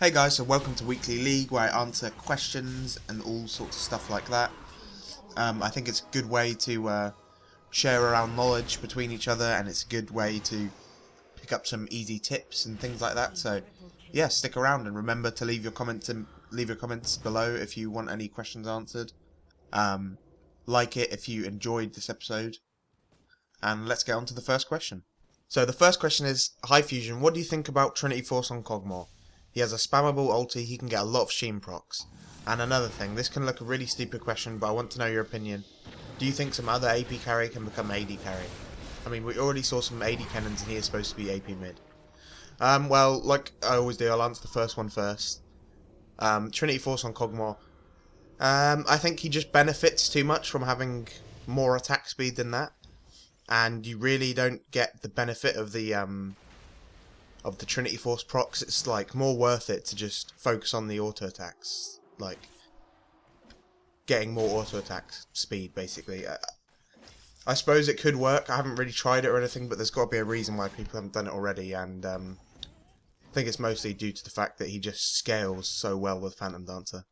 Hey guys, so welcome to Weekly League, where I answer questions and all sorts of stuff like that. I think it's a good way to share around knowledge between each other, and it's a good way to pick up some easy tips and things like that. So, yeah, stick around and remember to leave your comments below if you want any questions answered. Like it if you enjoyed this episode, and let's get on to the first question. So the first question is, High Fusion, what do you think about Trinity Force on Kog'Maw? He has a spammable ulti, he can get a lot of Sheen procs. And another thing, this can look a really stupid question, but I want to know your opinion. Do you think some other AP carry can become AD carry? I mean, we already saw some AD cannons and he is supposed to be AP mid. Well, like I always do, I'll answer the first one first. Trinity Force on Kog'Maw. I think he just benefits too much from having more attack speed than that. And you really don't get the benefit of the Trinity Force procs. It's like more worth it to just focus on the auto attacks, like getting more auto attack speed basically. I suppose it could work. I haven't really tried it or anything, but there's got to be a reason why people haven't done it already, and I think it's mostly due to the fact that he just scales so well with Phantom Dancer.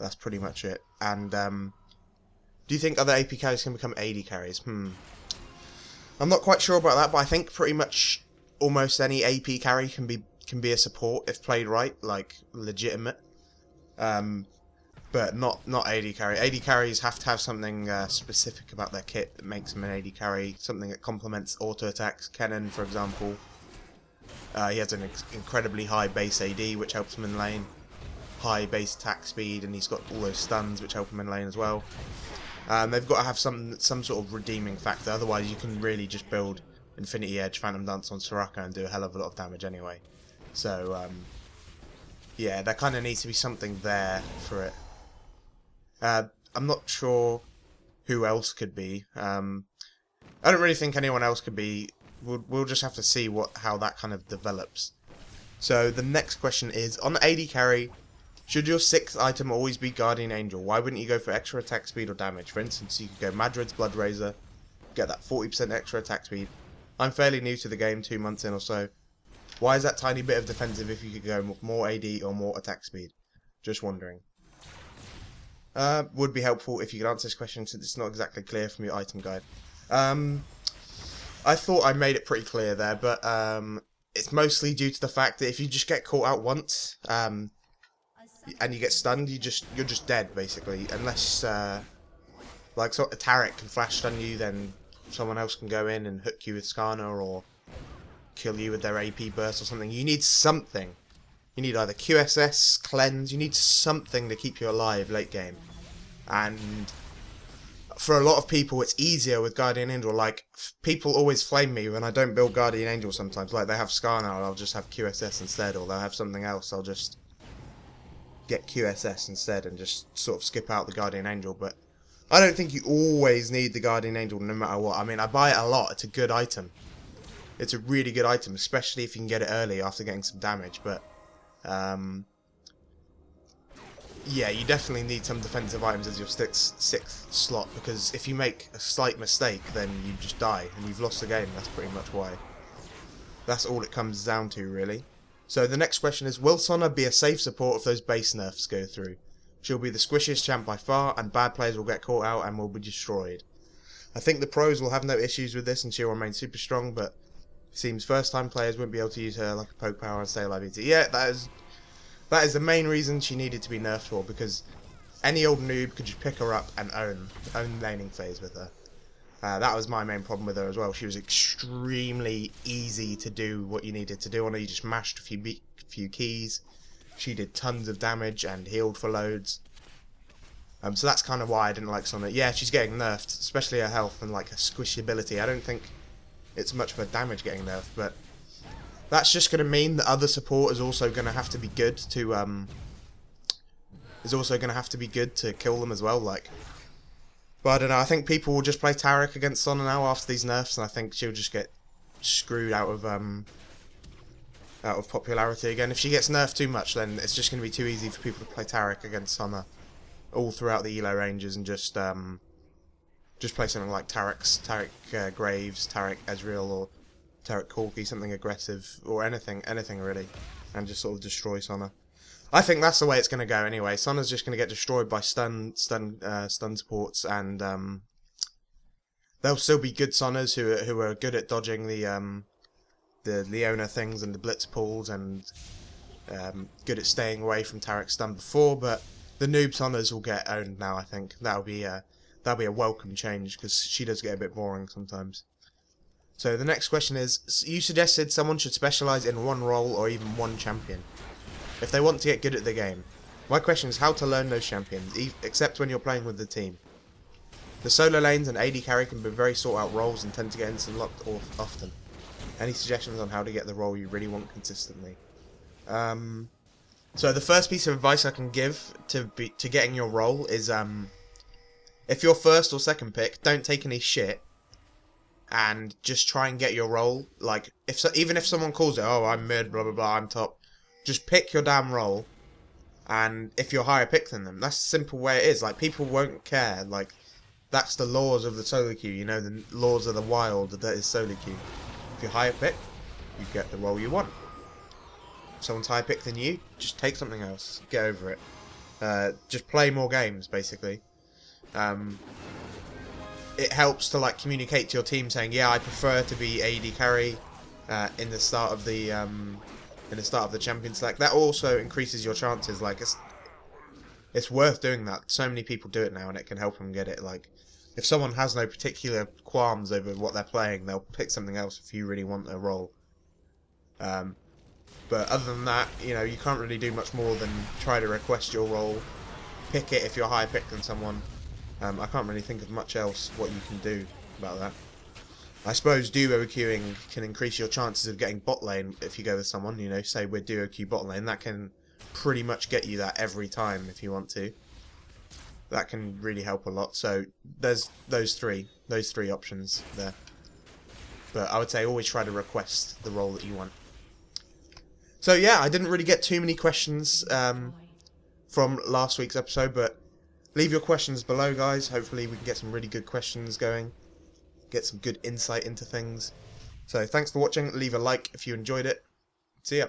That's pretty much it. And do you think other AP carries can become AD carries? I'm not quite sure about that, but I think pretty much almost any AP carry can be a support if played right, like legitimate. But not AD carry. AD carries have to have something specific about their kit that makes them an AD carry, something that complements auto attacks. Kennen, for example, he has an incredibly high base AD, which helps him in lane, high base attack speed, and he's got all those stuns, which help him in lane as well. They've got to have some sort of redeeming factor, otherwise you can really just build Infinity Edge, Phantom Dance on Soraka and do a hell of a lot of damage anyway. So, yeah, there kind of needs to be something there for it. I'm not sure who else could be. I don't really think anyone else could be. We'll just have to see how that kind of develops. So the next question is, on AD carry, should your 6th item always be Guardian Angel? Why wouldn't you go for extra attack speed or damage? For instance, you could go Madred's Blood Razor, get that 40% extra attack speed. I'm fairly new to the game, 2 months in or so. Why is that tiny bit of defensive if you could go more AD or more attack speed? Just wondering. Would be helpful if you could answer this question since it's not exactly clear from your item guide. I thought I made it pretty clear there, but it's mostly due to the fact that if you just get caught out once, and you get stunned, you're just dead basically. Unless like sort of Taric can flash stun you, then someone else can go in and hook you with Skarner or kill you with their AP burst or something. You need something. You need either QSS, cleanse. You need something to keep you alive late game. And for a lot of people, it's easier with Guardian Angel. Like, people always flame me when I don't build Guardian Angel sometimes. Like, they have Skarner, and I'll just have QSS instead, or they'll have something else. I'll just get QSS instead and just sort of skip out the Guardian Angel. But I don't think you always need the Guardian Angel no matter what. I mean, I buy it a lot. It's a good item. It's a really good item, especially if you can get it early after getting some damage. But yeah, you definitely need some defensive items as your sixth slot, because if you make a slight mistake, then you just die and you've lost the game. That's pretty much why. That's all it comes down to, really. So the next question is, will Sona be a safe support if those base nerfs go through? She'll be the squishiest champ by far, and bad players will get caught out and will be destroyed. I think the pros will have no issues with this and she'll remain super strong, but it seems first time players won't be able to use her like a poke power and stay alive easy. Yeah, that is the main reason she needed to be nerfed for, because any old noob could just pick her up and own laning phase with her. That was my main problem with her as well. She was extremely easy to do what you needed to do on her. You just mashed a few keys. She did tons of damage and healed for loads. So that's kind of why I didn't like Sona. Yeah, she's getting nerfed, especially her health and like her squishability. I don't think it's much of her damage getting nerfed, but that's just going to mean that other support is also going to have to be good to kill them as well. Like, but I don't know. I think people will just play Taric against Sona now after these nerfs, and I think she'll just get screwed out of popularity again. If she gets nerfed too much, then it's just going to be too easy for people to play Taric against Sona all throughout the elo ranges and just play something like Taric Graves, Taric Ezreal, or Taric Corki, something aggressive, or anything really, and just sort of destroy Sona. I think that's the way it's going to go anyway. Sona's just going to get destroyed by stun supports, and there'll still be good Sonas who are good at dodging the Leona things and the blitz pulls, and good at staying away from Tarek's stun before. But the noob Sonas will get owned now. I think that'll be a welcome change, because she does get a bit boring sometimes. So the next question is, you suggested someone should specialise in one role or even one champion if they want to get good at the game. My question is how to learn those champions, except when you're playing with the team. The solo lanes and AD carry can be very sought out roles and tend to get into locked often. Any suggestions on how to get the role you really want consistently? So the first piece of advice I can give to getting your role is, if you're first or second pick, don't take any shit and just try and get your role. Like, even if someone calls it, oh, I'm mid, blah blah blah, I'm top, just pick your damn role. And if you're higher pick than them, that's the simple way it is. Like, people won't care. Like, that's the laws of the solo queue. You know, the laws of the wild that is solo queue. If you're higher pick, you get the role you want. If someone's higher pick than you, just take something else. Get over it. Just play more games, basically. It helps to like communicate to your team saying, yeah, I prefer to be AD carry in the start of the champion select. That also increases your chances. Like, it's worth doing that. So many people do it now, and it can help them get it. Like, if someone has no particular qualms over what they're playing, they'll pick something else if you really want their role. But other than that, you know, you can't really do much more than try to request your role. Pick it if you're higher pick than someone. I can't really think of much else what you can do about that. I suppose duo queuing can increase your chances of getting bot lane if you go with someone. You know, say we're duo queue bot lane. That can pretty much get you that every time if you want to. That can really help a lot. So there's those three options there. But I would say always try to request the role that you want. So yeah, I didn't really get too many questions from last week's episode, but leave your questions below, guys. Hopefully we can get some really good questions going. Get some good insight into things. So thanks for watching. Leave a like if you enjoyed it. See ya.